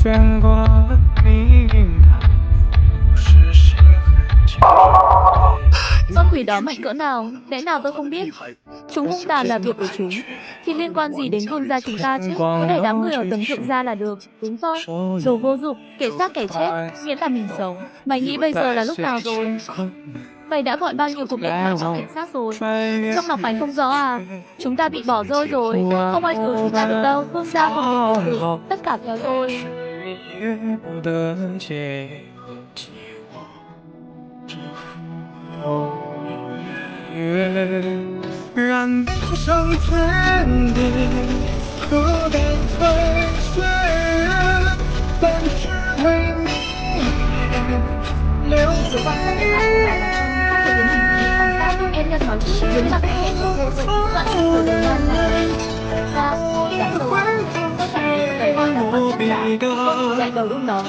见过你应该不是谁很久。 Con quỷ đó mạnh cỡ nào, lẽ nào tôi không biết? Chúng hung tàn là việc của chúng, thì liên quan gì đến vương gia chúng ta chứ? Cứ để đám người ở tầng thượng gia là được. Đúng rồi, đồ vô dụng, kẻ xác kẻ chết, miễn là mình sống. Mày nghĩ bây giờ là lúc nào rồi? Mày đã gọi bao nhiêu cuộc điện thoại cho cảnh sát rồi? Trong lòng mày không rõ à? Chúng ta bị bỏ rơi rồi, không ai cứu chúng ta được đâu. Vương gia không thể tự tử, tất cả theo tôi. 我的结局，我燃不上天地，不敢飞岁月，但只为你留在。 Em đang nói chuyện với bạn em một đoạn của đời ngoan này và tôi đã cầu tất cả những lời ngoan là tất cả lại đầu lúc đó.